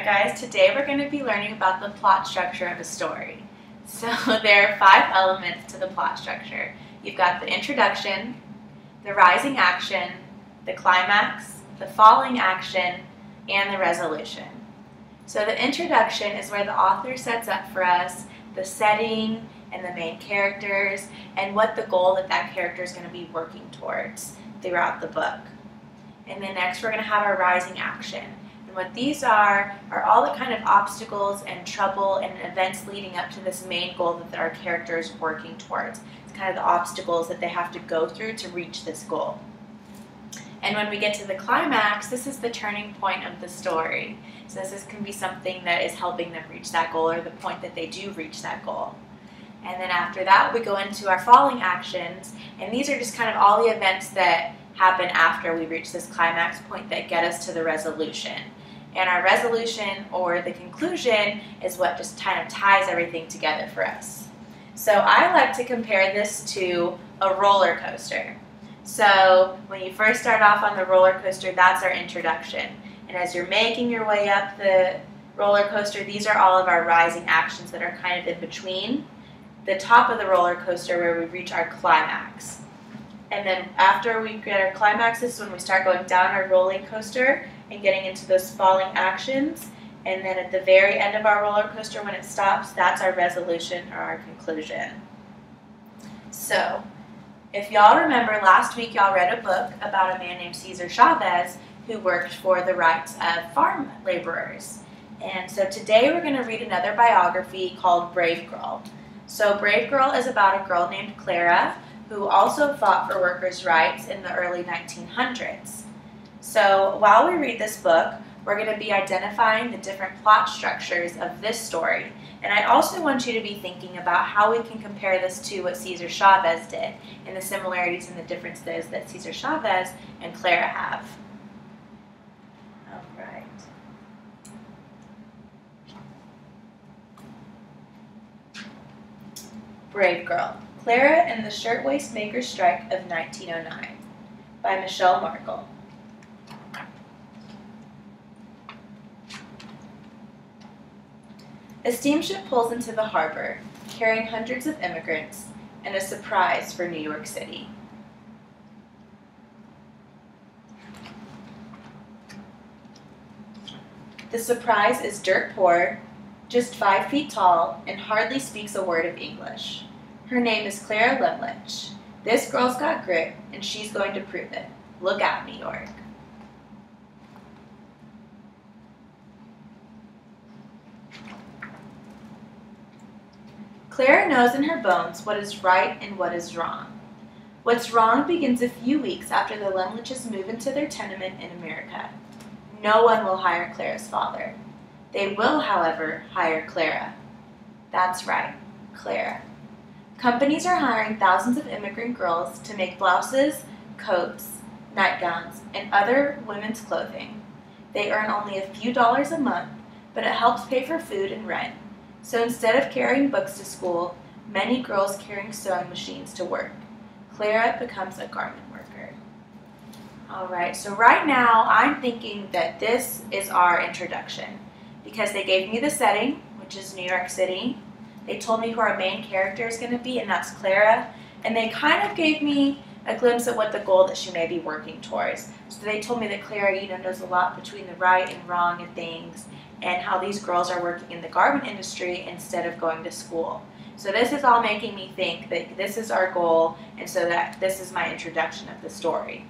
Alright guys, today we're going to be learning about the plot structure of a story. So there are 5 elements to the plot structure. You've got the introduction, the rising action, the climax, the falling action, and the resolution. So the introduction is where the author sets up for us the setting and the main characters and what the goal that character is going to be working towards throughout the book. And then next we're going to have our rising action. And what these are all the kind of obstacles and trouble and events leading up to this main goal that our character is working towards. It's kind of the obstacles that they have to go through to reach this goal. And when we get to the climax, this is the turning point of the story. So this can be something that is helping them reach that goal or the point that they do reach that goal. And then after that, we go into our falling actions. And these are just kind of all the events that happen after we reach this climax point that get us to the resolution. And our resolution or the conclusion is what just kind of ties everything together for us. So I like to compare this to a roller coaster. So when you first start off on the roller coaster, that's our introduction. And as you're making your way up the roller coaster, these are all of our rising actions that are kind of in between the top of the roller coaster where we reach our climax. And then after we get our climax, this is when we start going down our rolling coaster and getting into those falling actions. And then at the very end of our roller coaster, when it stops, that's our resolution or our conclusion. So, if y'all remember, last week y'all read a book about a man named Cesar Chavez who worked for the rights of farm laborers. And so today we're going to read another biography called Brave Girl. So Brave Girl is about a girl named Clara who also fought for workers' rights in the early 1900s. So while we read this book, we're going to be identifying the different plot structures of this story. And I also want you to be thinking about how we can compare this to what Cesar Chavez did and the similarities and the differences that Cesar Chavez and Clara have. All right. Brave Girl, Clara and the Shirtwaist Makers' Strike of 1909 by Michelle Markle. A steamship pulls into the harbor, carrying hundreds of immigrants, and a surprise for New York City. The surprise is dirt poor, just 5 feet tall, and hardly speaks a word of English. Her name is Clara Lemlich. This girl's got grit, and she's going to prove it. Look out, New York. Clara knows in her bones what is right and what is wrong. What's wrong begins a few weeks after the Lemliches move into their tenement in America. No one will hire Clara's father. They will, however, hire Clara. That's right, Clara. Companies are hiring thousands of immigrant girls to make blouses, coats, nightgowns, and other women's clothing. They earn only a few dollars a month, but it helps pay for food and rent. So instead of carrying books to school, many girls carrying sewing machines to work. Clara becomes a garment worker. Alright, so right now I'm thinking that this is our introduction because they gave me the setting, which is New York City. They told me who our main character is going to be, and that's Clara. And they kind of gave me a glimpse at what the goal that she may be working towards. So they told me that Clara, knows a lot between the right and wrong and things, and how these girls are working in the garment industry instead of going to school. So this is all making me think that this is our goal, and so that this is my introduction of the story.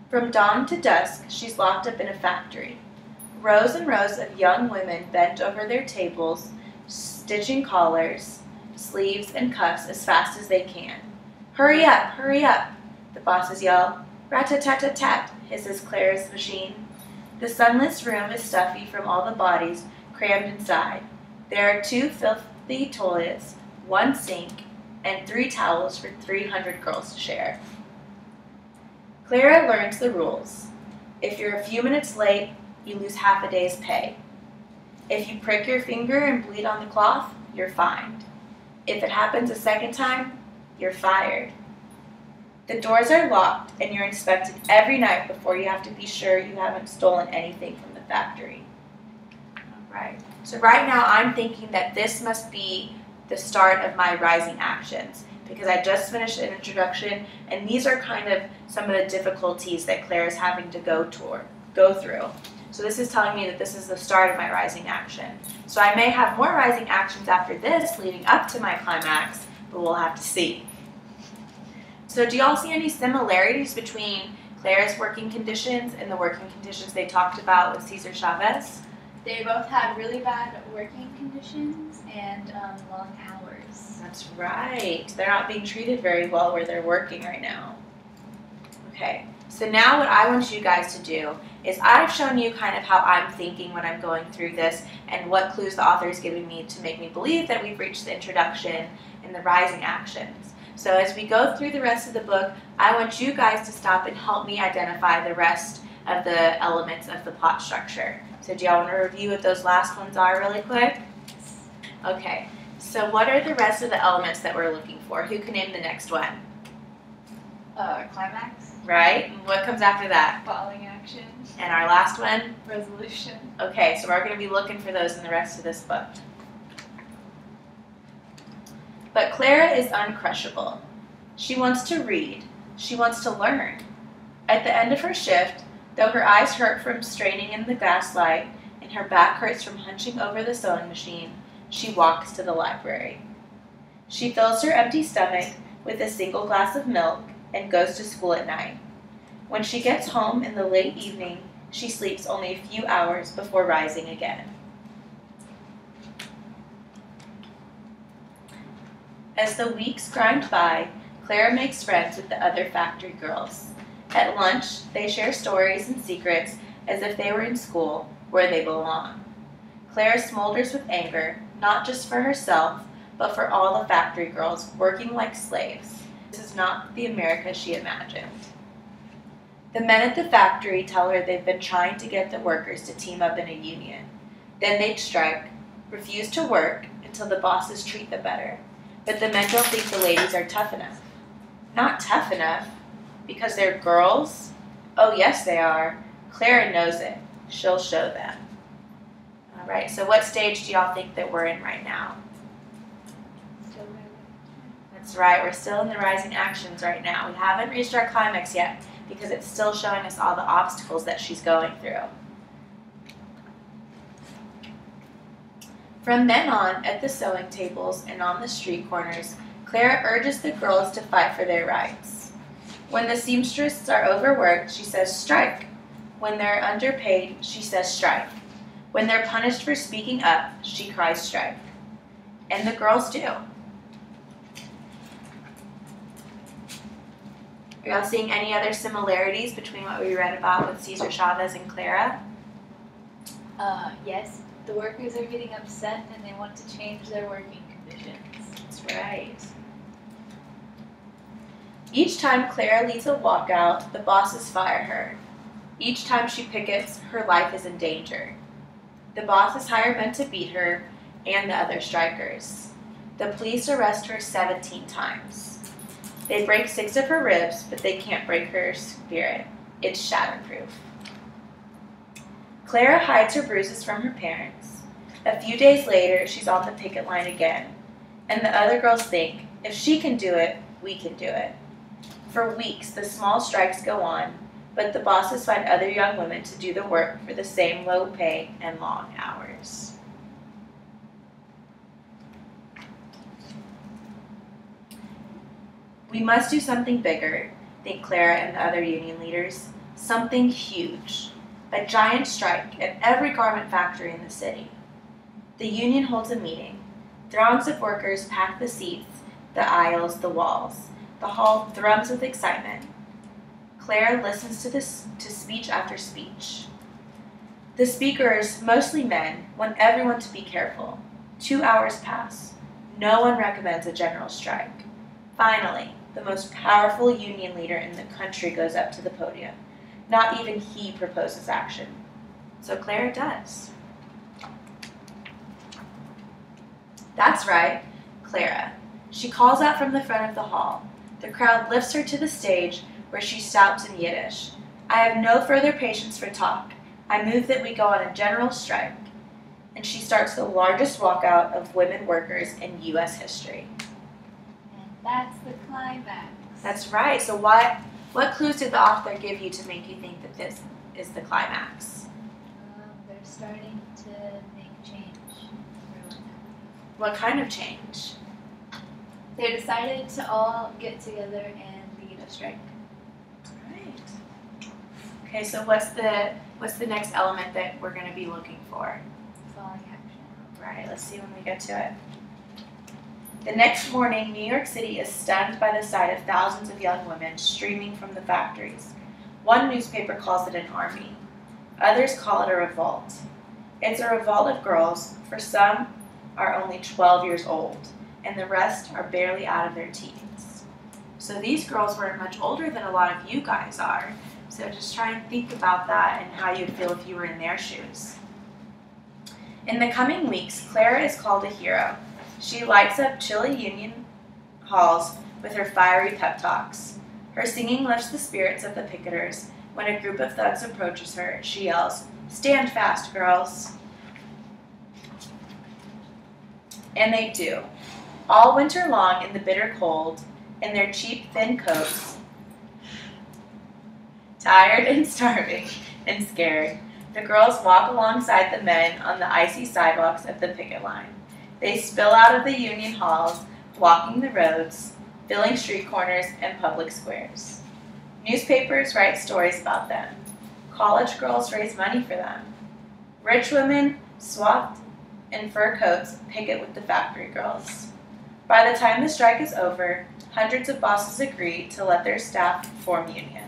From dawn to dusk, she's locked up in a factory. Rows and rows of young women bent over their tables, stitching collars, sleeves, and cuffs as fast as they can. Hurry up, the bosses yell. Rat-a-tat-tat-tat, hisses Clara's machine. The sunless room is stuffy from all the bodies crammed inside. There are 2 filthy toilets, 1 sink, and 3 towels for 300 girls to share. Clara learns the rules. If you're a few minutes late, you lose half a day's pay. If you prick your finger and bleed on the cloth, you're fined. If it happens a second time, you're fired. The doors are locked and you're inspected every night before you have to be sure you haven't stolen anything from the factory. Alright, so right now I'm thinking that this must be the start of my rising actions because I just finished an introduction and these are kind of some of the difficulties that Claire is having to go through. So this is telling me that this is the start of my rising action. So I may have more rising actions after this leading up to my climax, but we'll have to see. So do y'all see any similarities between Claire's working conditions and the working conditions they talked about with Cesar Chavez? They both had really bad working conditions and long hours. That's right. They're not being treated very well where they're working right now. Okay, so now what I want you guys to do is I've shown you kind of how I'm thinking when I'm going through this and what clues the author is giving me to make me believe that we've reached the introduction and the rising actions. So as we go through the rest of the book, I want you guys to stop and help me identify the rest of the elements of the plot structure. So do y'all want to review what those last ones are really quick? Okay, so what are the rest of the elements that we're looking for? Who can name the next one? Climax. Right, and what comes after that? Following action. And our last one? Resolution. Okay, so we're going to be looking for those in the rest of this book. But Clara is uncrushable. She wants to read. She wants to learn. At the end of her shift, though her eyes hurt from straining in the gaslight and her back hurts from hunching over the sewing machine, she walks to the library. She fills her empty stomach with a single glass of milk and goes to school at night. When she gets home in the late evening, she sleeps only a few hours before rising again. As the weeks grind by, Clara makes friends with the other factory girls. At lunch, they share stories and secrets as if they were in school, where they belong. Clara smolders with anger, not just for herself, but for all the factory girls working like slaves. This is not the America she imagined. The men at the factory tell her they've been trying to get the workers to team up in a union. Then they'd strike, refuse to work until the bosses treat them better. But the men don't think the ladies are tough enough. Not tough enough? Because they're girls? Oh yes they are. Clara knows it. She'll show them. Alright, so what stage do y'all think that we're in right now? That's right, we're still in the rising actions right now. We haven't reached our climax yet because it's still showing us all the obstacles that she's going through. From then on, at the sewing tables and on the street corners, Clara urges the girls to fight for their rights. When the seamstresses are overworked, she says strike. When they're underpaid, she says strike. When they're punished for speaking up, she cries strike. And the girls do. Are y'all seeing any other similarities between what we read about with Cesar Chavez and Clara? Yes. The workers are getting upset and they want to change their working conditions. That's right. Each time Clara leads a walkout, the bosses fire her. Each time she pickets, her life is in danger. The bosses hire men to beat her and the other strikers. The police arrest her 17 times. They break 6 of her ribs, but they can't break her spirit. It's shatterproof. Clara hides her bruises from her parents. A few days later, she's on the picket line again. And the other girls think, if she can do it, we can do it. For weeks, the small strikes go on, but the bosses find other young women to do the work for the same low pay and long hours. We must do something bigger, think Clara and the other union leaders. Something huge. A giant strike at every garment factory in the city. The union holds a meeting. Throngs of workers pack the seats, the aisles, the walls. The hall thrums with excitement. Clara listens to speech after speech. The speakers, mostly men, want everyone to be careful. 2 hours pass. No one recommends a general strike. Finally, the most powerful union leader in the country goes up to the podium. Not even he proposes action. So Clara does. That's right, Clara. She calls out from the front of the hall. The crowd lifts her to the stage, where she shouts in Yiddish, "I have no further patience for talk. I move that we go on a general strike." And she starts the largest walkout of women workers in U.S. history. And that's the climax. That's right. So what clues did the author give you to make you think that this is the climax? They're starting to make change for what's happening. What kind of change? They decided to all get together and lead a strike. Right. Okay, so what's the next element that we're going to be looking for? Falling action. Right, let's see when we get to it. The next morning, New York City is stunned by the sight of thousands of young women streaming from the factories. One newspaper calls it an army. Others call it a revolt. It's a revolt of girls, for some are only 12 years old, and the rest are barely out of their teens. So these girls weren't much older than a lot of you guys are. So just try and think about that and how you'd feel if you were in their shoes. In the coming weeks, Clara is called a hero. She lights up chilly Union halls with her fiery pep talks. Her singing lifts the spirits of the picketers. When a group of thugs approaches her, she yells, "Stand fast, girls." And they do. All winter long in the bitter cold, in their cheap, thin coats, tired and starving and scared, the girls walk alongside the men on the icy sidewalks of the picket line. They spill out of the Union halls, walking the roads, filling street corners and public squares. Newspapers write stories about them. College girls raise money for them. Rich women, swathed in fur coats, picket with the factory girls. By the time the strike is over, hundreds of bosses agree to let their staff form unions.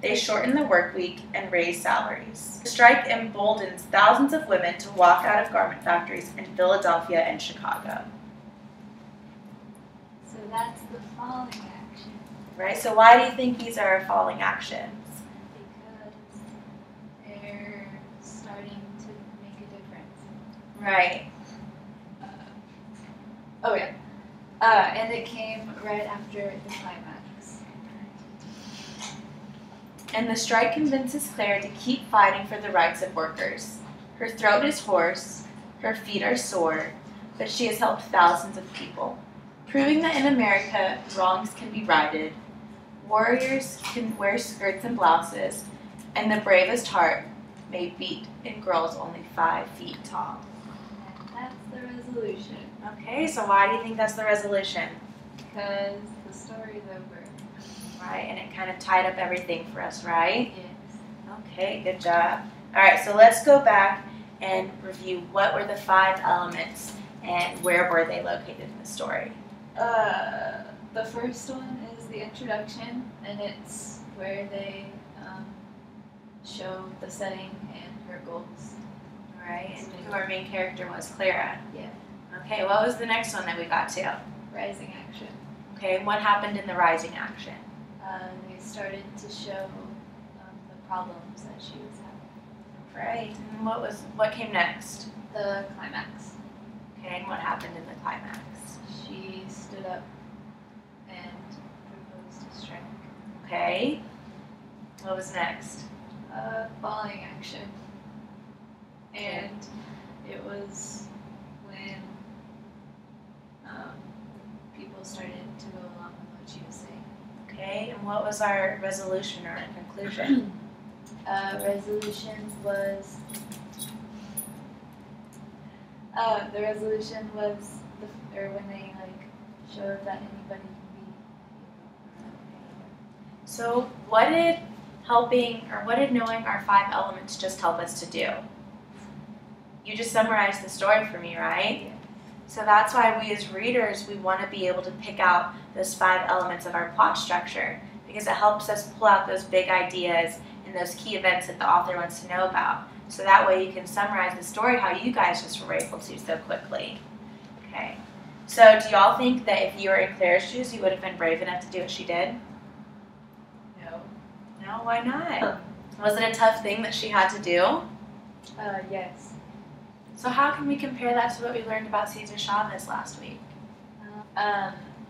They shorten the work week and raise salaries. The strike emboldens thousands of women to walk out of garment factories in Philadelphia and Chicago. So that's the falling action. Right? So why do you think these are falling actions? Because they're starting to make a difference. Right. And it came right after the climax. And the strike convinces Claire to keep fighting for the rights of workers. Her throat is hoarse, her feet are sore, but she has helped thousands of people, proving that in America, wrongs can be righted, warriors can wear skirts and blouses, and the bravest heart may beat in girls only 5 feet tall. And that's the resolution. Okay, so why do you think that's the resolution? Because the story's over. Right, and it kind of tied up everything for us, right? Yes. Okay, good job. All right, so let's go back and review what were the 5 elements and where were they located in the story. The first one is the introduction, and it's where they show the setting and her goals. All right, and who our main character was, Clara. Yeah. Okay, what was the next one that we got to? Rising action. Okay, and what happened in the rising action? They started to show the problems that she was having. Right, and what came next? The climax. Okay, and what happened in the climax? She stood up and proposed a strike. Okay, what was next? Falling action. And it was when people started to go along with what she was saying. Okay, and what was our resolution or our conclusion? Resolution was the resolution was when they showed that anybody can be. So what did knowing our 5 elements just help us to do? You just summarized the story for me, right? Yeah. So that's why we as readers, we want to be able to pick out those 5 elements of our plot structure, because it helps us pull out those big ideas and those key events that the author wants to know about. So that way you can summarize the story how you guys just were able to so quickly. Okay. So do y'all think that if you were in Claire's shoes, you would have been brave enough to do what she did? No. No, why not? Was it a tough thing that she had to do? Yes. So how can we compare that to what we learned about Cesar Chavez last week?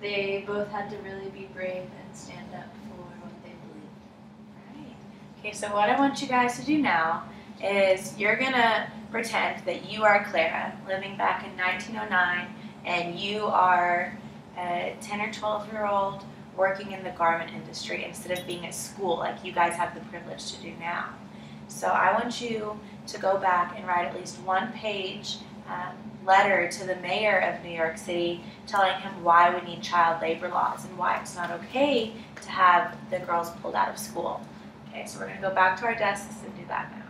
they both had to really be brave and stand up for what they believed. Right. Okay, so what I want you guys to do now is you're going to pretend that you are Clara living back in 1909 and you are a 10 or 12-year-old working in the garment industry instead of being at school like you guys have the privilege to do now. So I want you to go back and write at least one page letter to the mayor of New York City telling him why we need child labor laws and why it's not okay to have the girls pulled out of school. Okay, so we're going to go back to our desks and do that now.